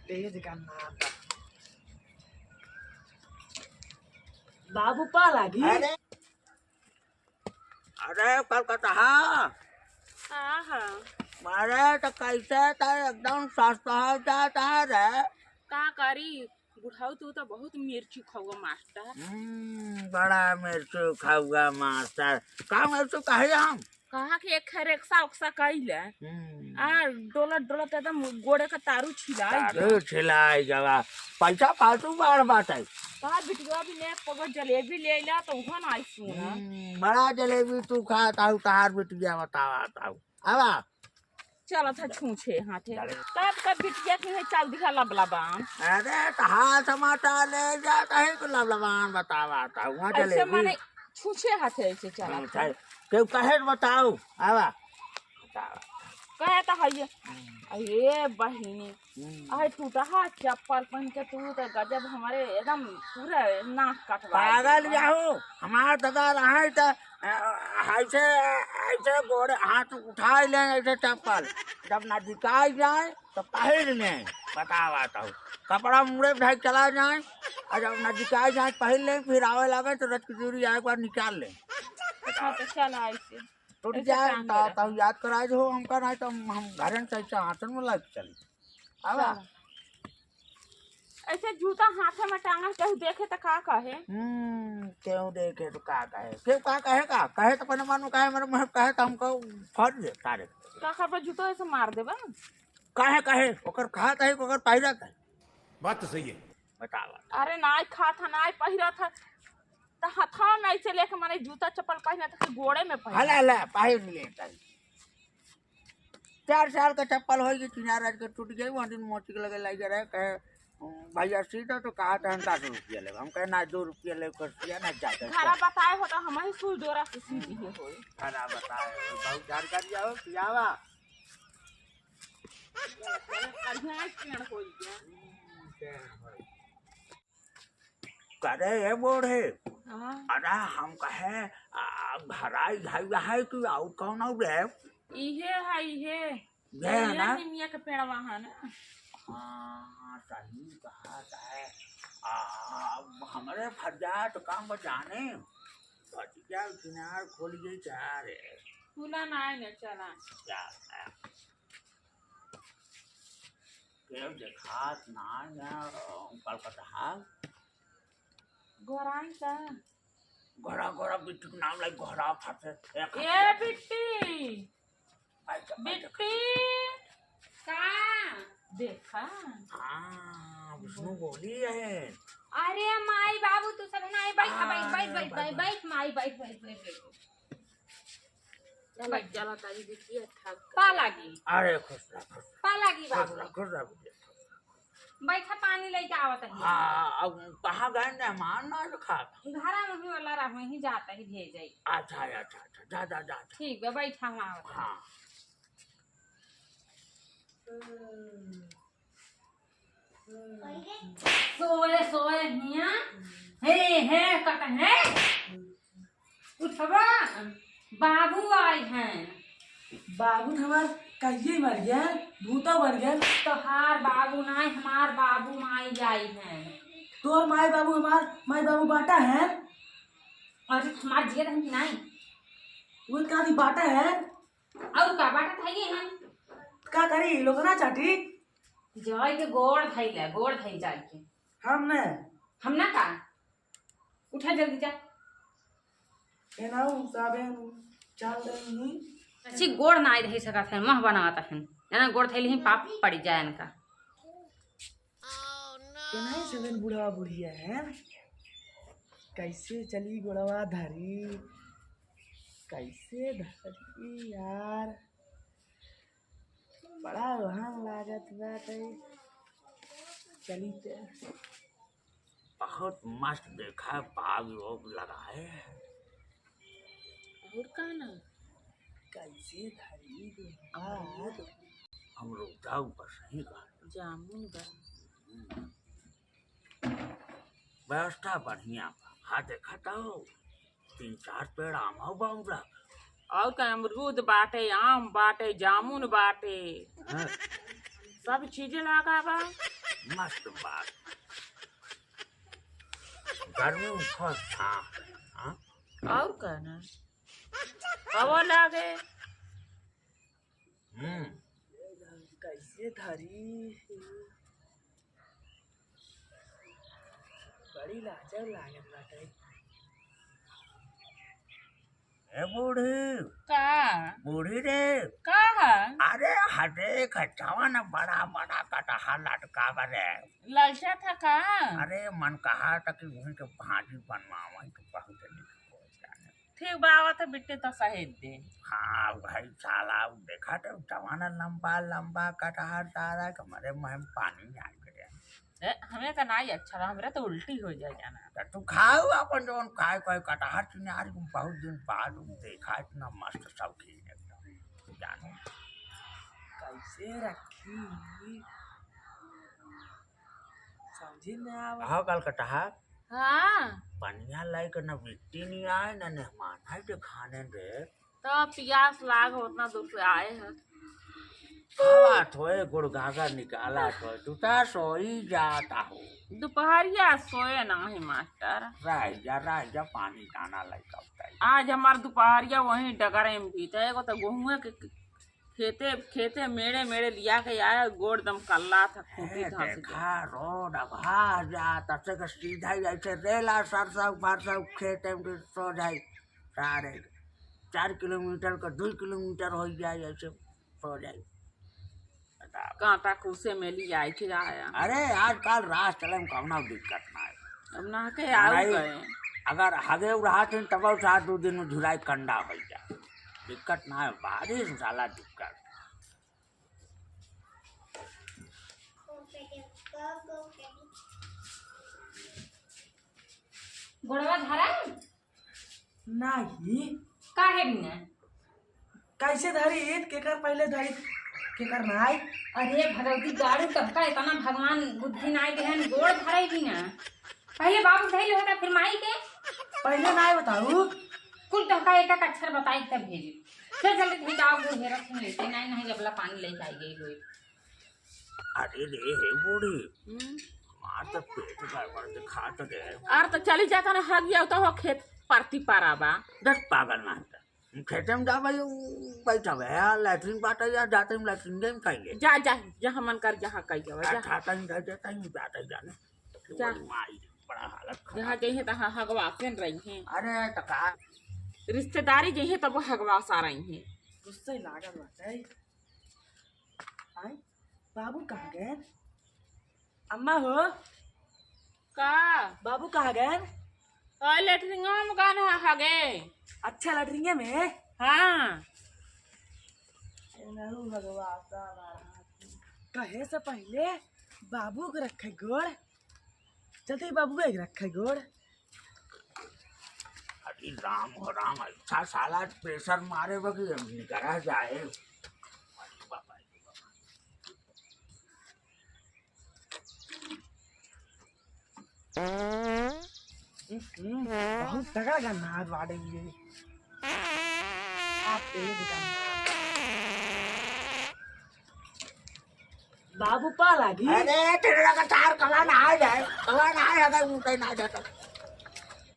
तेज करना बाबू पा लागी। अरे अरे कलकत्ता अरे तो कैसे तो एकदम सस्ता हो जाता है रे। का करी बुढ़ाऊ तू तो बहुत मिर्ची खाओ मास्टर। बड़ा मिर्ची खाऊगा मास्टर। का मिर्ची कहे हम कहा कि एक रिक्शा उक्सा कैले आ डोलत डोलत एकदम गोड़े का तारू छिलाई जगह पैसा फालतू बार बात है। कहा बिटिया भी ने पगो जलेबी ले ला तो उहन आई सुना। बड़ा जलेबी तू खाता हूँ तार बिटिया बताता हूँ अब चलो था छूछे हाथे कब बिटिया की है चल दिखा लबलबान। अरे हाथ समाचार ले जाता है तो लबलबान बताता हूँ ऐसे माने छूछे हाथे ऐसे चला क्यों कहे बताओ अब कहे तो है अरे बहिनी अरे टूटा हाथ चप्पल पहन के तू तो गजब हमारे एकदम पूरा नाक कटवा पागल जाओ हमारा दादा रहा तो ऐसे ऐसे गोड़े हाथ उठा ले ऐसे चप्पल जब नजदीकाई जाए तो पहन ले बताता हूँ कपड़ा मुड़े ढक चला जाए और जब नजदीकाई जाए पहन ले फिर आवे लगे तो रच की आए एक बार निकाल ले। हाँ तो चला ऐसे टूट जाए तो याद कराए जो हमका नहीं तो हम घर से आसन में लग चली अब ऐसे जूता हाथ में टांगा कहीं देखे तो का कहे क्यों देखे तो का कहे क्यों का कहे का कहे तो पन मानो कहे मेरे मुँह कहे तो हमको फट दे तारे का कर पर जूता ऐसे मार देबा कहे कहे ओकर खा कहे ओकर पहिरा कहे बात तो सही है बतावा। अरे नाई खा था नाई पहिरा था तो हथा नहीं से लेके माने जूता चप्पल पहना था गोड़े में पहना हला हला पहिर लेता 4 साल का चप्पल होगी चिनार आज के टूट गई वहाँ दिन मोची के लगे लगे रहे कहे भैया सीधा तो कहा था 10 रुपया ले हम कहे ना 2 रुपया ले कर दिया ना जाते घरा बताए हो तो हम ही सुई डोरा से सी दिए हो खाना बताए बहुत जानकारी आओ पियावा बढ़िया पेड़ हो गया करे ये बोढ़े हां अरे हम कहे घराई घाई है कि आउट कौन आउट है इहे है ना निमिया के पेड़वा है ना। हाँ सही कहा है हमारे फर्जा तो काम बचाने फटिया किनार खोल गई चार खुला ना है चला क्या क्यों देखा ना कलकत्ता गोराई का घोड़ा घोड़ा बिट्टू के नाम लाइक घोड़ा फटे ए बिट्टी बिट्टी का देखा हाँ विष्णु बोली है। अरे माई बाबू तू सब ना बैठ माई बैठ चला तारी बिटिया ठग पा लागी अरे खुश रह पा लागी बाबू खुश रह बैठा पानी लेके आवत है। हाँ अब कहाँ गए मेहमान ना खा घरा में भी वाला राह में ही जाता ही भेज अच्छा अच्छा अच्छा जा जा जा ठीक है बैठा हम आवत हाँ सोए सोए हिया हे कट है उठवा बाबू आए हैं। बाबू हमार कहिए मर गया भूता मर गया तोहार बाबू नाय हमार बाबू माई जाई हैं। तोर माई बाबू बाटा है और हमार जिया रहन की नहीं वो का दी बाटा है और का बाटा थाई हैं का करी लोग ना चाटी जाय के गोड़ धई जाय के हम ना का उठा जल्दी जा एनाऊ साबे चाल दे अच्छी गोड़ ना आई रही सका फिर मह बनाता है ना गोड़ थैली ही पाप पड़ जाए इनका नहीं सगन बुढ़वा बुढ़िया है कैसे चली गोड़वा धरी कैसे धरी यार बड़ा वहां लागत बाटे चली ते बहुत मस्त देखा बाग लोग लगाए और का ना कैसे धरी गोड़वा हम रुकता ऊपर सही कहा जामुन बा व्यवस्था बढ़िया बा हाँ देखा तो 3-4 पेड़ आम हो बाबूला और का अमरूद बाटे आम बाटे जामुन बाटे सब चीजें लगा बा। मस्त बात। गर्मी में फर्स्ट था। हाँ? और कहना हवा लागे। कैसे धरी बड़ी लाजर लागत बाटे। ए बूढ़ी का बूढ़ी रे, का है? अरे हटे खचावा न बड़ा बड़ा कटहा लटका बरे। ललचा था का? अरे मन कहा था कि वहीं के भाजी बनवावा तो बहुत निक हो जाने। ठीक बावा तो बिट्टे तो सहेज दे। हाँ भाई साला देखा तो जवाना लंबा लंबा कटहा तारा कमरे में पानी आ गया। हमें तो नहीं अच्छा रहा, हमारा तो उल्टी हो जाए जाना। तो तू खाओ अपन जो खाए कोई कटहर चिनार बहुत दिन बाद देखा इतना मस्त शौकीन एकदम जानो। कैसे रखी समझी न आवा। हाँ कल कटहर हाँ पनिया लाइक न मिट्टी नहीं आए न मेहमान है जो खाने दे। तो प्यास लाग उतना दूर से आए हैं। हवा थोए गुड़गागा निकाला थोए तू तो सो ही जाता हो। दोपहरिया सोए नहीं मास्टर। रह जा पानी दाना लाइक आज हमार दोपहरिया वहीं डगरे में बीता। एगो तो गेहूं के खेते मेड़े मेड़े लिया के आया, गोड़ दम कल्ला था खूंटी धंस देखा रोड अभा जा तसे के सीधा ही ऐसे रेला सरसा भरसा खेते में सो जाए सारे 4 किलोमीटर का 2 किलोमीटर हो जाए ऐसे सो जाए। कांटा कुसे में लिया आई थी आया। अरे आजकल रात चले में कौना दिक्कत ना है। अब ना के आ गए। अगर हगे रहा थे तब 2 दिन में झुलाई कंडा हो जाए दिक्कत ना है। बारिश साला दिक्कत। गोड़वा धरा नहीं का है बिना कैसे धरी केकर पहले धरी केकर नाई। अरे भगवती गाड़ी तबका इतना भगवान बुद्धि नाई देहन गोड़ धराई भी ना। पहले बाबू धैल होता फिर माई के पहले नाई बताऊ कुल तबका एक एक अक्षर बताई तब भेजी। फिर जल्दी थे जाओ वो हेरा सुन लेते नहीं नहीं जबला पानी लेके आई गई लोई। अरे रे हे बूढ़ी मार तो पेट गड़बड़ दिखा तो दे। और तो चली जाता ना हग गया तो हो खेत परती पाराबा। दस पागल ना खेते में जा भाई बैठा है लैट्रिन बाटा या जाते में लैट्रिन गेम खाएंगे। जा जा जहाँ मन कर जहाँ कही जाओ जा। खाता ही रह जाता ही जाता ही जाने जा। माई बड़ा हालत जहाँ जही तहाँ हगवासन रही हैं। अरे तका रिश्तेदारी जही तब हगवास आ रही हैं। गुस्से लागल बाटे। आई बाबू कहाँ गए? अम्मा हो का बाबू कहाँ गए? लेटरिंग में गाना हगे। अच्छा लटरिंगे में। हाँ कहे से पहले बाबू को रखे गोड़ चलते बाबू को रखे गोड़। अरे राम हो राम अच्छा साला प्रेशर मारे बगी निकरा जाए। बहुत तगड़ा गन्ना बाड़ेंगे आप बाबू पा लगी। अरे तेरे का चार कला ना आ जाए कला ना आए अगर मुझे ना जाता